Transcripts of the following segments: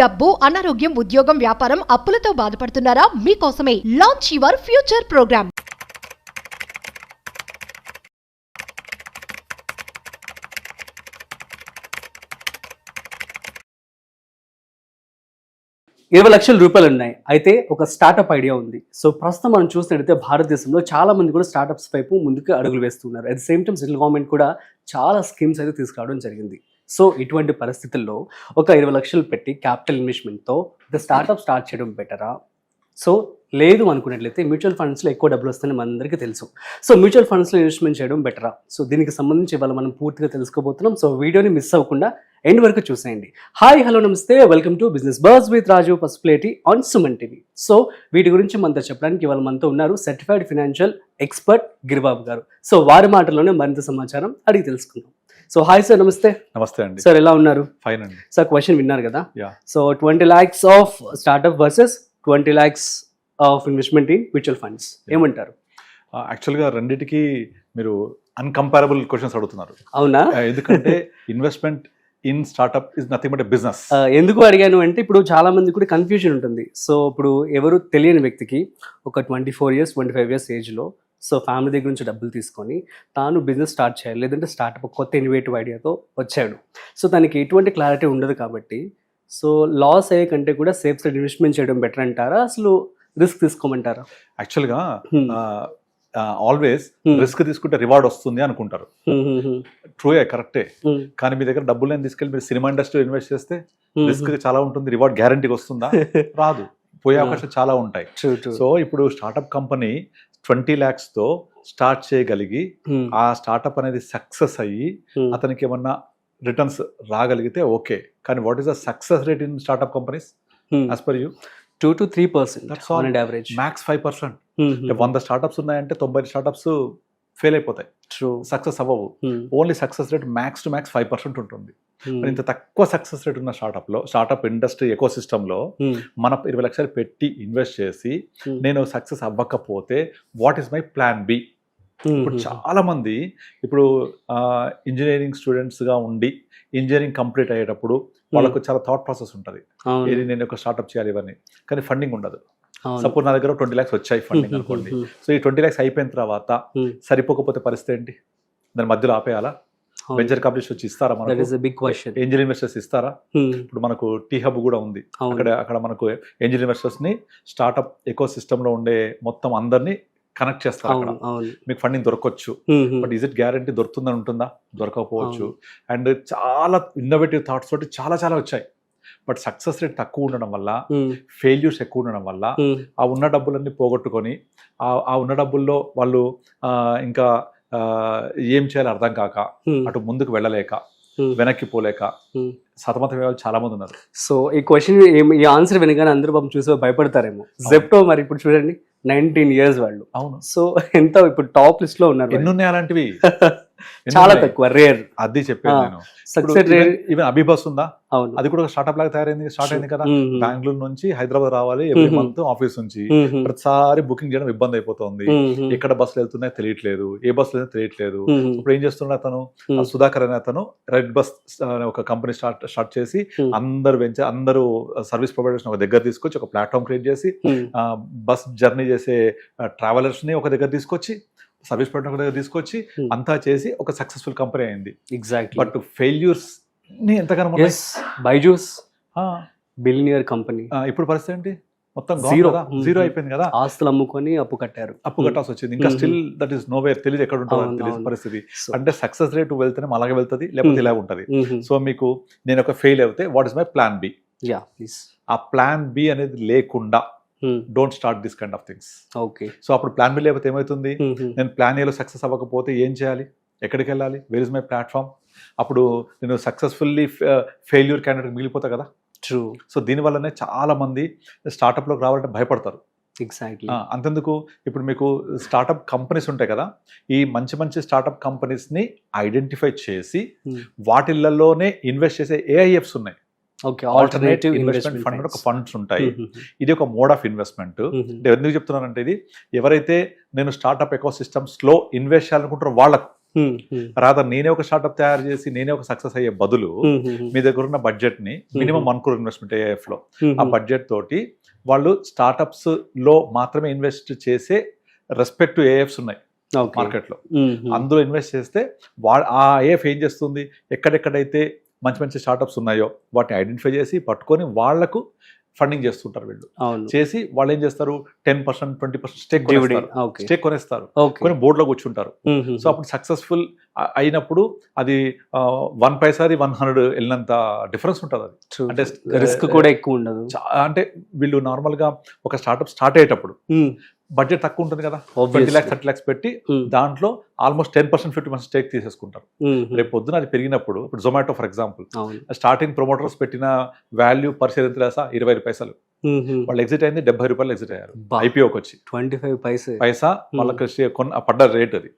డబ్బు, అనారోగ్యం, ఉద్యోగం, వ్యాపారం, అప్పులతో బాధపడుతున్నారా? మీకోసమే లాంచ్ యువర్ ఫ్యూచర్ ప్రోగ్రామ్. ₹20,00,000 ఉన్నాయి. అయితే ఒక స్టార్టప్ ఐడియా ఉంది. సో ప్రస్తుతం మనం చూసినట్టయితే భారతదేశంలో చాలా మంది కూడా స్టార్టప్స్ వైపు ముందుకు అడుగులు వేస్తున్నారు. At the same time central government కూడా చాలా స్కీమ్స్ అయితే తీసుకురావడం జరిగింది. సో ఇటువంటి పరిస్థితుల్లో ఒక 20,00,000 పెట్టి క్యాపిటల్ ఇన్వెస్ట్మెంట్తో ఒక స్టార్టప్ స్టార్ట్ చేయడం బెటరా? సో లేదు అనుకున్నట్లయితే మ్యూచువల్ ఫండ్స్లో ఎక్కువ డబ్బులు వస్తాయని మనందరికీ తెలుసు. సో మ్యూచువల్ ఫండ్స్లో ఇన్వెస్ట్మెంట్ చేయడం బెటరా? సో దీనికి సంబంధించి ఇవాళ మనం పూర్తిగా తెలుసుకోబోతున్నాం. సో వీడియోని మిస్ అవ్వకుండా ఎండ్ వరకు చూసేయండి. హాయ్, హలో, నమస్తే, welcome to business buzz with Raju Pasupuleti on Suman TV. So వీటి గురించి మనతో చెప్పడానికి ఇవాళ మనతో ఉన్నారు సర్టిఫైడ్ ఫైనాన్షియల్ ఎక్స్పర్ట్ గిరిబాబు గారు. సో వారి మాటల్లోనే మరింత సమాచారం అడిగి తెలుసుకుందాం. సో హాయ్ సార్, నమస్తే. నమస్తే అండి. సార్ ఎలా ఉన్నారు? ఫైన్ అండి. సార్ క్వశ్చన్ విన్నారు కదా? So 20 lakhs of startup versus 20 lakhs of investment in mutual funds, ఏమంటారు? యాక్చువల్గా రెండింటికి మీరు అన్కంపారబుల్ క్వశ్చన్స్ అడుగుతున్నారు. అవునా? ఎందుకంటే investment in startup is nothing but a business. ఎందుకు అడిగాను అంటే ఇప్పుడు చాలా మంది కూడా కన్ఫ్యూజన్ ఉంటుంది. సో ఇప్పుడు ఎవరు తెలియని వ్యక్తికి ఒక 24 years 25 years ఏజ్లో సో ఫ్యామిలీ దగ్గర నుంచి డబ్బులు తీసుకొని తాను బిజినెస్ స్టార్ట్ చేయాలి, లేదంటే స్టార్ట్అప్ కొత్త ఇన్నోవేటివ్ ఐడియాతో వచ్చాడు. సో దానికి ఎటువంటి క్లారిటీ ఉండదు కాబట్టి సో లాస్ అయ్యే కంటే కూడా సేఫ్ సైడ్ ఇన్వెస్ట్మెంట్ చేయడం బెటర్ అంటారా, అసలు రిస్క్ తీసుకోమంటారా? యాక్చువల్గా ఆల్వేస్ రిస్క్ తీసుకుంటే రివార్డ్ వస్తుంది అనుకుంటారు. ట్రూయే, కరెక్టే. కానీ మీ దగ్గర డబ్బులు తీసుకెళ్ళి మీరు సినిమా ఇండస్ట్రీలో ఇన్వెస్ట్ చేస్తే రిస్క్ చాలా ఉంటుంది, రివార్డ్ గ్యారంటీగా వస్తుందా? రాదు, పోయే అవకాశాలు చాలా ఉంటాయి. సో ఇప్పుడు స్టార్ట్అప్ కంపెనీ 20 lakhs తో స్టార్ట్ చేయగలిగి ఆ స్టార్ట్అప్ అనేది సక్సెస్ అయ్యి అతనికి ఏమన్నా రిటర్న్స్ రాగలిగితే ఓకే. కానీ what is the success rate in startup companies as per you? 2 to 3% on and average. Max 5%. 100 startups ఉన్నాయంటే 90 స్టార్ట్అప్స్ ఫెయిల్ అయిపోతాయి, సక్సెస్ అవ్వవు. Only success rate max to max 5% ఉంటుంది. ఇంత తక్కువ సక్సెస్ రేట్ ఉన్న స్టార్ట్అప్ ఇండస్ట్రీ ఎకో సిస్టంలో మనం 20 లక్షలు పెట్టి ఇన్వెస్ట్ చేసి నేను సక్సెస్ అవ్వకపోతే what is my plan B? ఇప్పుడు చాలా మంది ఇప్పుడు ఇంజనీరింగ్ స్టూడెంట్స్ గా ఉండి ఇంజనీరింగ్ కంప్లీట్ అయ్యేటప్పుడు వాళ్ళకు చాలా థాట్ ప్రాసెస్ ఉంటుంది, ఏది నేను ఒక స్టార్ట్అప్ చేయాలి ఇవన్నీ. కానీ ఫండింగ్ ఉండదు. సపోజ్ నా దగ్గర 20 lakhs వచ్చాయి ఫండింగ్ అనుకోండి. సో ఈ 20 lakhs అయిపోయిన తర్వాత సరిపోకపోతే పరిస్థితి ఏంటి? దాని మధ్యలో ఆపేయాలా? వెంచర్ క్యాపిటలిస్ట్ వచ్చి ఇస్తారా? ఏంజల్ ఇన్వెస్టర్స్ ఇస్తారా? ఇప్పుడు మనకు టీ హబ్ కూడా ఉంది. అక్కడ మనకు ఏంజల్ ఇన్వెస్టర్స్ ని స్టార్ట్అప్ ఎకో సిస్టమ్ లో ఉండే మొత్తం అందరినీ కనెక్ట్ చేస్తారు. అక్కడ మీకు ఫండింగ్ దొరకవచ్చు. బట్ ఈజ్ ఇట్ గ్యారంటీ దొరుకుతుందని ఉంటుందా? దొరకకపోవచ్చు. అండ్ చాలా ఇన్నోవేటివ్ థాట్స్ తోటి చాలా చాలా వచ్చాయి. బట్ సక్సెస్ రేట్ తక్కువ ఉండడం వల్ల, ఫెయిల్యూర్స్ ఎక్కువ ఉండడం వల్ల ఆ ఉన్న డబ్బులన్నీ పోగొట్టుకొని ఆ ఉన్న డబ్బుల్లో వాళ్ళు ఇంకా ఏం చేయాలో అర్థం కాక, అటు ముందుకు వెళ్ళలేక, వెనక్కి పోలేక సతమతం వాళ్ళు చాలా మంది ఉన్నారు. సో ఈ క్వశ్చన్, ఈ ఆన్సర్ వినగానే అందరూ పాపం చూసి భయపడతారేమో. జెప్టో మరి ఇప్పుడు చూడండి 19 years వాళ్ళు. అవును. సో ఎంత ఇప్పుడు టాప్ లిస్ట్ లో ఉన్నారు. ఎన్ని ఉన్నాయి అలాంటివి? చాలా తక్కువ, రేర్. అది చెప్పాను నేను. సక్సెస్ రేట్ ఈవెన్ అభిబస్ ఉందా? అవును, అది కూడా స్టార్ట్అప్ లాగా స్టార్ట్ అయింది కదా. బెంగళూరు నుంచి హైదరాబాద్ రావాలి ఎవ్రీ మంత్ ఆఫీస్ నుంచి. ప్రతిసారి బుకింగ్ చేయడం ఇబ్బంది అయిపోతుంది. ఎక్కడ బస్సులు వెళ్తున్నాయో తెలియట్లేదు, ఏ బస్సులు తెలియట్లేదు. ఇప్పుడు ఏం చేస్తున్నా అతను, సుధాకర్ అనే అతను రెడ్ బస్ ఒక కంపెనీ స్టార్ట్ చేసి అందరూ సర్వీస్ ప్రొవైడర్స్ ఒక దగ్గర తీసుకొచ్చి ఒక ప్లాట్ఫామ్ క్రియేట్ చేసి బస్ జర్నీ చేసే ట్రావెలర్స్ ని ఒక దగ్గర తీసుకొచ్చి సర్వీస్ ప్రొవైడర్ దగ్గర తీసుకొచ్చి అంతా చేసి ఒక సక్సెస్ఫుల్ కంపెనీ అయింది. ఎగ్జాక్ట్లీ. బట్ ఫెయిల్యూర్స్ ని ఎంతగానో బైజూస్ బిలియనియర్ కంపెనీ, ఇప్పుడు పరిస్థితి ఏంటి? మొత్తం జీరో అయిపోయింది కదా. ఆస్తులు అమ్ముకొని అప్పు కట్టాల్సి వచ్చింది. ఇంకా స్టిల్ దట్ ఈస్ నోవేర్, తెలియదు ఎక్కడ ఉంటుందో తెలియదు పరిస్థితి. అంటే సక్సెస్ రేట్ వెళ్తేనే అలాగే వెళ్తుంది, లేకపోతే ఇలా ఉంటుంది. సో మీకు నేను ఒక ఫెయిల్ అయితే what is my plan B? ఆ ప్లాన్ బి అనేది లేకుండా don't start this kind of things. Okay. So అప్పుడు ప్లాన్ బి లేకపోతే ఏమవుతుంది? నేను ప్లాన్ ఏలో సక్సెస్ అవ్వకపోతే ఏం చేయాలి? ఎక్కడికి వెళ్ళాలి? Where is my platform? అప్పుడు నేను సక్సెస్ఫుల్లీ ఫెయిల్యూర్ క్యాండిడేట్ మిగిలిపోతా కదా. ట్రూ. సో దీనివల్లనే చాలా మంది స్టార్ట్అప్లోకి రావాలంటే భయపడతారు. ఎగ్జాక్ట్లీ. అంతెందుకు, ఇప్పుడు మీకు స్టార్ట్అప్ కంపెనీస్ ఉంటాయి కదా, ఈ మంచి స్టార్ట్అప్ కంపెనీస్ ని ఐడెంటిఫై చేసి వాటిల్లోనే ఇన్వెస్ట్ చేసే ఏఐఎఫ్స్ ఉన్నాయి. ఆల్టర్నేటివ్ ఇన్వెస్ట్మెంట్ ఫండ్ ఒక ఫండ్స్ ఉంటాయి. ఇది ఒక మోడ్ ఆఫ్ ఇన్వెస్ట్మెంట్. ఎందుకు చెప్తున్నానంటే, ఇది ఎవరైతే నేను స్టార్ట్అప్ ఎకో సిస్టమ్స్ లో ఇన్వెస్ట్ చేయాలనుకుంటారో వాళ్ళకు రాదర్ నేనే ఒక స్టార్ట్అప్ తయారు చేసి నేనే ఒక సక్సెస్ అయ్యే బదులు మీ దగ్గర ఉన్న బడ్జెట్ ని మినిమం 1 crore ఇన్వెస్ట్మెంట్ ఏఎఫ్ లో ఆ బడ్జెట్ తోటి వాళ్ళు స్టార్ట్అప్స్ లో మాత్రమే ఇన్వెస్ట్ చేసే రెస్పెక్ట్ ఏఎఫ్స్ ఉన్నాయి మార్కెట్ లో. అందులో ఇన్వెస్ట్ చేస్తే ఆ ఏఎఫ్ ఏం చేస్తుంది, ఎక్కడెక్కడైతే మంచి మంచి స్టార్ట్అప్స్ ఉన్నాయో వాటిని ఐడెంటిఫై చేసి పట్టుకొని వాళ్లకు ఫండింగ్ చేస్తుంటారు. వీళ్ళు చేసి వాళ్ళు ఏం చేస్తారు, 10% 20% స్టేక్ కొనేస్తారు, కొని బోర్డులో కూర్చుంటారు. సో అప్పుడు సక్సెస్ఫుల్ అయినప్పుడు అది 1 పైసాది 100 వెళ్ళినంత డిఫరెన్స్ ఉంటుంది. అది అంటే రిస్క్ కూడా ఎక్కువ ఉండదు. అంటే వీళ్ళు నార్మల్ గా ఒక స్టార్ట్అప్ స్టార్ట్ అయ్యేటప్పుడు బడ్జెట్ తక్కువ ఉంటుంది కదా, 20 lakhs 30 lakhs పెట్టి దాంట్లో ఆల్మోస్ట్ 10% 50% స్టేక్ తీసేసుకుంటారు. రేపు పొద్దున అది పెరిగినప్పుడు, ఇప్పుడు Zomato for example starting promoters పెట్టిన వాల్యూ పర్ షేర్ ఎంత తెలుసా, 20 పైసలు. వాళ్ళు ఎగ్జిట్ అయింది 70 రూపాయలు ఎగ్జిట్ అయ్యారు ఐపీఓకి వచ్చి. 25 పైసా వాళ్ళకి పడ్డ రేట్ అది.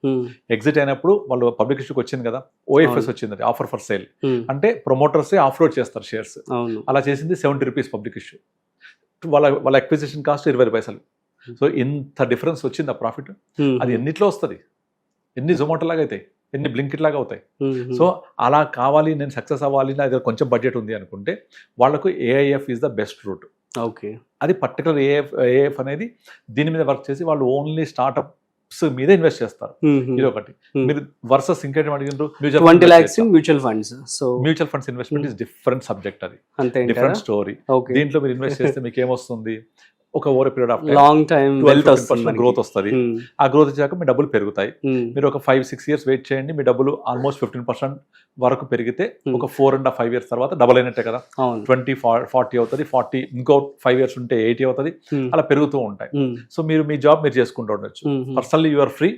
ఎగ్జిట్ అయినప్పుడు వాళ్ళు పబ్లిక్ ఇష్యూకి వచ్చింది కదా, ఓఎఫ్ఎస్ వచ్చింది, అది ఆఫర్ ఫర్ సేల్. అంటే ప్రమోటర్స్ ఆఫ్లోడ్ చేస్తారు షేర్స్. అలా చేసింది 70 రూపీస్ పబ్లిక్ ఇష్యూ. వాళ్ళ అక్విజిషన్ కాస్ట్ 20 పైసలు. సో ఇంత డిఫరెన్స్ వచ్చింది ఆ ప్రాఫిట్. అది ఎన్నిట్లో వస్తుంది, ఎన్ని జొమాటో లాగా అవుతాయి, ఎన్ని బ్లింకిట్ లాగా అవుతాయి. సో అలా కావాలి, నేను సక్సెస్ అవ్వాలి, నా దగ్గర కొంచెం బడ్జెట్ ఉంది అనుకుంటే వాళ్ళకు AIF is the best route. Okay, అది పర్టికులర్ ఏఎఫ్ అనేది దీని మీద వర్క్ చేసి వాళ్ళు ఓన్లీ స్టార్ట్అప్స్ మీద ఇన్వెస్ట్ చేస్తారు. ఇది ఒకటి. మీరు వర్సెస్ ఇంకేంటి అడిగినారు, 20 lakhs mutual funds. So mutual funds investment is different subject, అది డిఫరెంట్ స్టోరీ. దీంట్లో మీరు ఇన్వెస్ట్ చేస్తే మీకు ఏమొస్తుంది, ఒక over period of long time growth వస్తుంది. ఆ గ్రోత్ వచ్చాక మీ డబ్బులు పెరుగుతాయి. మీరు ఒక 5-6 years వెయిట్ చేయండి, మీ డబ్బులు ఆల్మోస్ట్ 15% వరకు పెరిగితే ఒక 4.5 years తర్వాత డబుల్ అయినట్టే కదా. 20-40 అవుతుంది, 40 ఇంకో 5 years ఉంటే 80 అవుతుంది. అలా పెరుగుతూ ఉంటాయి. సో మీరు మీ జాబ్ మీరు చేసుకుంటూ ఉండొచ్చు. పర్సనల్లీ యూఆర్ ఫ్రీ,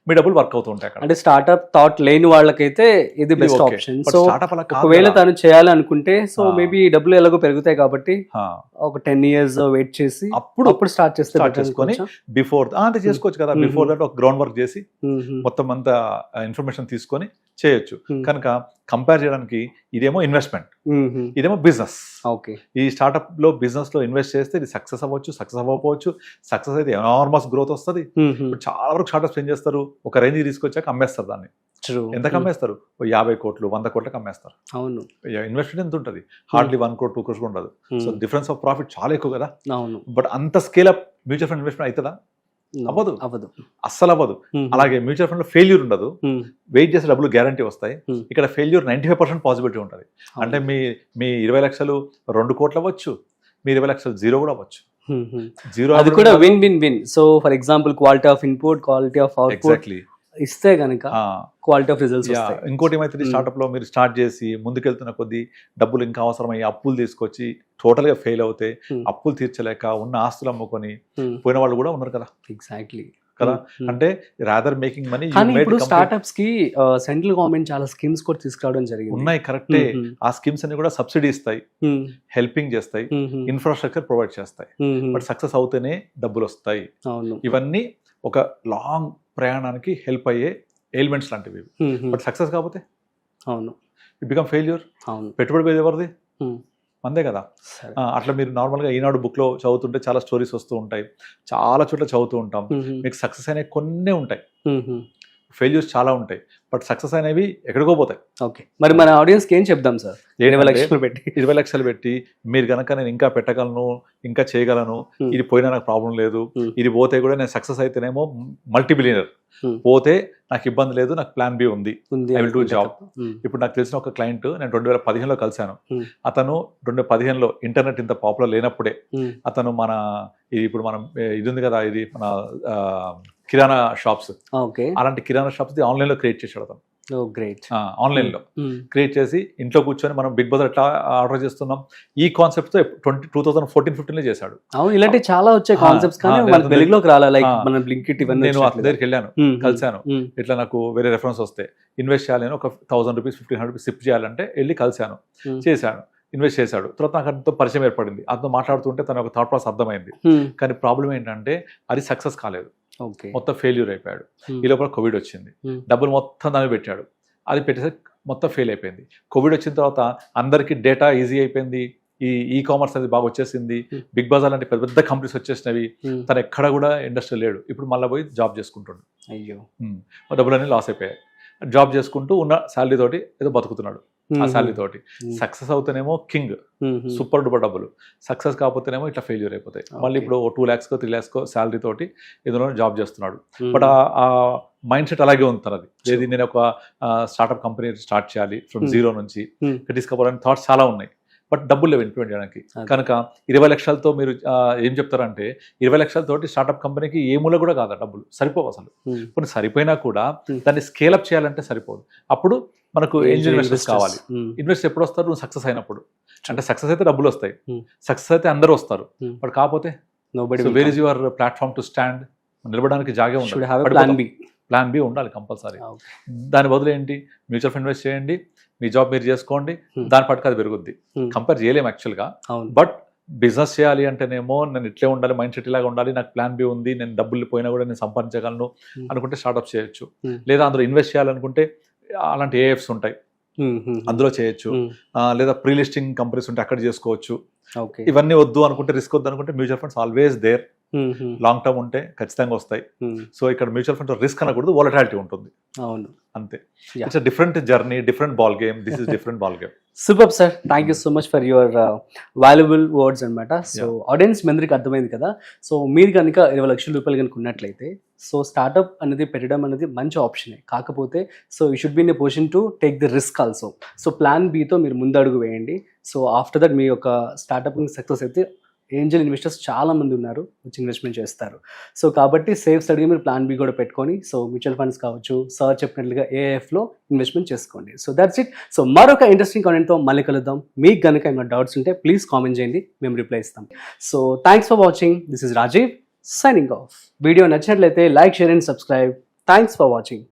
మీ డబ్బులు వర్క్ అవుతూ ఉంటాయి. అంటే స్టార్ట్అప్ థాట్ లేని వాళ్ళకైతే ఇది బెస్ట్ ఆప్షన్. సో ఒకవేళ తను చేయాలనుకుంటే, సో మేబీ డబ్బులు ఎలాగో పెరుగుతాయి కాబట్టి ఒక 10 years వెయిట్ చేసి అప్పుడు స్టార్ట్ చేసుకొని బిఫోర్ అంటే చేసుకోవచ్చు కదా. బిఫోర్ దట్ ఒక గ్రౌండ్ వర్క్ చేసి మొత్తం అంతా ఇన్ఫర్మేషన్ తీసుకొని చేయొచ్చు. కనుక కంపేర్ చేయడానికి ఇదేమో ఇన్వెస్ట్మెంట్, ఇదేమో బిజినెస్. ఓకే, ఈ స్టార్ట్అప్ లో బిజినెస్ లో ఇన్వెస్ట్ చేస్తే ఇది సక్సెస్ అవ్వచ్చు, సక్సెస్ అవ్వకపోవచ్చు. సక్సెస్ అయితే ఎనార్మస్ గ్రోత్ వస్తుంది. చాలా వరకు స్టార్ట్అప్స్ ఏం చేస్తారు, ఒక రేంజ్ తీసుకొచ్చాక అమ్మేస్తారు దాన్ని. ఎంతకు అమ్మేస్తారు, 50 కోట్లు 100 కోట్లకు అమ్మేస్తారు. అవును, ఇన్వెస్ట్మెంట్ ఎంత ఉంటుంది, హార్డ్లీ 1 crore 2 crores ఉండదు. సో డిఫరెన్స్ ఆఫ్ ప్రాఫిట్ చాలా ఎక్కువ కదా. అవును, బట్ అంత scale up mutual fund investment అవుతుందా, అవ్వదు, అస్సలు అవ్వదు. అలాగే మ్యూచువల్ ఫండ్ లో ఫెయిల్యూర్ ఉండదు, వెయిట్ చేసే డబ్బులు గ్యారంటీ వస్తాయి. ఇక్కడ ఫెయిల్యూర్ 95% పాసిబిలిటీ ఉంటుంది. అంటే మీ 20 లక్షలు 2 కోట్లు అవ్వచ్చు, మీ 20 లక్షలు 0 కూడా అవ్వచ్చు. అది కూడా win win win. So for example quality of input, quality of output ఇస్తే కనుక క్వాలిటీ ఆఫ్ రిజల్ట్స్ వస్తాయి. ఇంకోటి ఏమైతుంది, స్టార్ట్అప్ లో మీరు స్టార్ట్ చేసి ముందుకెళ్తున్న కొద్దీ డబ్బులు ఇంకా అవసరమయ్యి అప్పులు తీసుకొచ్చి టోటల్ గా ఫెయిల్ అవుతే అప్పులు తీర్చలేక ఉన్న ఆస్తులు అమ్ముకొని పోయిన వాళ్ళు కూడా ఉన్నారు కదా. ఎగ్జాక్ట్లీ కదా. అంటే రాదర్ మేకింగ్ మనీ. ఇప్పుడు స్టార్ట్అప్స్ కి సెంట్రల్ గవర్నమెంట్ చాలా స్కీమ్స్ కూడా తీసుకురావడం జరిగింది. ఉన్నాయి, కరెక్టే. ఆ స్కీమ్స్ అన్ని కూడా సబ్సిడీ ఇస్తాయి, హెల్పింగ్ చేస్తాయి, ఇన్ఫ్రాస్ట్రక్చర్ ప్రొవైడ్ చేస్తాయి. బట్ సక్సెస్ అవుతేనే డబ్బులు వస్తాయి. ఇవన్నీ ఒక లాంగ్ ప్రయాణానికి హెల్ప్ అయ్యే ఎలిమెంట్స్ లాంటివి. బట్ సక్సెస్ కాకపోతే అవును ఇట్ బికమ్ ఫెయిల్యూర్. అవును, పెట్టుబడి ఎవరిది, అంతే కదా. అట్లా మీరు నార్మల్గా ఈనాడు బుక్లో చదువుతుంటే చాలా స్టోరీస్ వస్తూ ఉంటాయి, చాలా చోట్ల చదువుతూ ఉంటాం. మీకు సక్సెస్ అనేవి కొన్నే ఉంటాయి, ఫెయిల్యూర్స్ చాలా ఉంటాయి. బట్ సక్సెస్ అనేవి ఎక్కడికో పోతాయి. ఓకే, మరి మన ఆడియన్స్కి ఏం చెప్దాం సార్? 20 లక్షలు పెట్టి మీరు కనుక నేను ఇంకా పెట్టగలను, ఇంకా చేయగలను, ఇది పోయినా నాకు ప్రాబ్లం లేదు, ఇది పోతే కూడా నేను సక్సెస్ అయితేనేమో మల్టీబిలియనర్, పోతే నాకు ఇబ్బంది లేదు, నాకు ప్లాన్ బి ఉంది, ఐ విల్ డూ జాబ్. ఇప్పుడు నాకు తెలిసిన ఒక క్లయింట్ నేను 2015లో కలిశాను. అతను 2015లో ఇంటర్నెట్ ఇంత పాపులర్ లేనప్పుడే అతను మన ఇప్పుడు మనం ఇది ఉంది కదా, ఇది మన కిరాణా షాప్స్, అలాంటి కిరాణా షాప్స్ ఆన్లైన్ లో క్రియేట్ చేశాడు అతను. ఆన్లైన్ లో క్రియేట్ చేసి ఇంట్లో కూర్చొని మనం బిగ్ బజార్ ఎట్లా ఆర్డర్ చేస్తున్నాం ఈ కాన్సెప్ట్ తో 2014-15 చేశాడు. ఇలాంటి చాలా వచ్చే కాన్సెప్ట్స్ కానీ మనకి వెలుగులోకి రాలే. లైక్ మన బ్లింకిట్ ఇవన్నీ. నేను అతని దగ్గరికి వెళ్ళాను, కలిశాను. ఇట్లా నాకు వేరే రెఫరెన్స్ వస్తే ఇన్వెస్ట్ చేయాలని ఒక 1000 రూపీస్ 1500 రూపీస్ సిప్ చేయాలంటే వెళ్ళి కలిశాను, చేశాను, ఇన్వెస్ట్ చేశాడు. తర్వాత నాకు అంత పరిచయం ఏర్పడింది. అతను మాట్లాడుతుంటే తన ఒక థాట్ ప్రాసెస్ అర్థమైంది. కానీ ప్రాబ్లం ఏంటంటే అది సక్సెస్ కాలేదు, మొత్తం ఫెయిల్యూర్ అయిపోయాడు. ఈ లోపల కోవిడ్ వచ్చింది, డబ్బులు మొత్తం దాన్ని పెట్టాడు, అది పెట్టేసి మొత్తం ఫెయిల్ అయిపోయింది. కోవిడ్ వచ్చిన తర్వాత అందరికీ డేటా ఈజీ అయిపోయింది, ఈ కామర్స్ అనేది బాగా వచ్చేసింది, బిగ్ బజార్ లాంటి పెద్ద పెద్ద కంపెనీస్ వచ్చేసినవి. తను ఎక్కడ కూడా ఇండస్ట్రీ లేడు. ఇప్పుడు మళ్ళీ పోయి జాబ్ చేసుకుంటుండు. అయ్యో, డబ్బులన్నీ లాస్ అయిపోయాయి. జాబ్ చేసుకుంటూ ఉన్న శాలరీ తోటి ఏదో బతుకుతున్నాడు ఆ శాలరీ తోటి. సక్సెస్ అవుతేనేమో కింగ్, సూపర్ డూపర్ డబ్బులు. సక్సెస్ కాకపోతేనేమో ఇట్లా ఫెయిల్యూర్ అయిపోతాయి. మళ్ళీ ఇప్పుడు 2 lakhs 3 lakhs శాలరీ తోటి ఏదో జాబ్ చేస్తున్నాడు. బట్ ఆ మైండ్ సెట్ అలాగే ఉంటుంది. అది ఏది నేను ఒక స్టార్ట్అప్ కంపెనీ స్టార్ట్ చేయాలి ఫ్రమ్ జీరో నుంచి తీసుకోవాలని థాట్స్ చాలా ఉన్నాయి. బట్ డబ్బులు లేవు ఇంప్లిమెంట్ చేయడానికి. కనుక 20 లక్షలతో మీరు ఏం చెప్తారంటే 20 లక్షలతోటి స్టార్ట్అప్ కంపెనీకి ఏ మూల కూడా కాదు, డబ్బులు సరిపోవు అసలు. కొన్ని సరిపోయినా కూడా దాన్ని స్కేలప్ చేయాలంటే సరిపోదు. అప్పుడు మనకు ఏంజల్ ఇన్వెస్టర్స్ కావాలి. ఇన్వెస్టర్ ఎప్పుడు వస్తారు? నువ్వు సక్సెస్ అయినప్పుడు. అంటే సక్సెస్ అయితే డబ్బులు వస్తాయి, సక్సెస్ అయితే అందరూ వస్తారు. బట్ కాకపోతే where is your platform to stand? నిలబడడానికి జాగే ఉండాలి, ప్లాన్ బి ఉండాలి కంపల్సరీ. దాని బదులు ఏంటి? మ్యూచువల్ ఫండ్ ఇన్వెస్ట్ చేయండి, మీ జాబ్ మీరు చేసుకోండి, దాని పట్టుకు అది పెరుగుద్ది. కంపేర్ చేయలేము యాక్చువల్గా. బట్ బిజినెస్ చేయాలి అంటేనేమో నేను ఇట్లే ఉండాలి, మైండ్ సెట్ ఇలాగా ఉండాలి, నాకు ప్లాన్ బి ఉంది, నేను డబ్బులు పోయినా కూడా నేను సంపాదించగలను అనుకుంటే స్టార్ట్అప్ చేయొచ్చు. లేదా అందులో ఇన్వెస్ట్ చేయాలనుకుంటే అలాంటి ఏఎఫ్స్ ఉంటాయి, అందులో చేయొచ్చు. లేదా ప్రీ లిస్టింగ్ కంపెనీస్ ఉంటే అక్కడ చేసుకోవచ్చు. ఇవన్నీ వద్దు అనుకుంటే, రిస్క్ వద్దు అనుకుంటే mutual funds always there. Long term ఉంటే ఖచ్చితంగా వస్తాయి. సో ఇక్కడ మ్యూచువల్ ఫండ్ రిస్క్ అనకూడదు, వాలటాలిటీ ఉంటుంది. అవును, అంతే. It's different journey, different ball game. This is different ball game. Super sir, thank you so much for your valuable words అనమాట. So audience మీ అందరికి అర్థమైంది కదా. సో మీరు కనుక 20 లక్షల రూపాయలు కనుక ఉన్నట్లయితే, సో స్టార్ట్అప్ అనేది పెట్టడం అనేది మంచి ఆప్షనే. కాకపోతే so you should be in a position to take the risk also. So plan బితో మీరు ముందు అడుగు వేయండి. సో ఆఫ్టర్ దట్ మీ యొక్క స్టార్ట్అప్ సక్సెస్ అయితే ఏంజల్ ఇన్వెస్టర్స్ చాలా మంది ఉన్నారు, వచ్చి ఇన్వెస్ట్మెంట్ చేస్తారు. సో కాబట్టి సేఫ్ స్టడీగా మీరు ప్లాన్ బి కూడా పెట్టుకొని, సో మ్యూచువల్ ఫండ్స్ కావచ్చు, సార్ చెప్పినట్లుగా ఏఎఫ్లో ఇన్వెస్ట్మెంట్ చేసుకోండి. So that's it. సో మరొక ఇంట్రెస్టింగ్ కాంటెంట్తో మళ్ళీ కలుద్దాం. మీకు కనుక ఏమైనా డౌట్స్ ఉంటే ప్లీజ్ కామెంట్ చేయండి, మేము రిప్లై ఇస్తాం. So thanks for watching. This is Rajeev signing off. Video నచ్చినట్లయితే like, share and subscribe. Thanks for watching.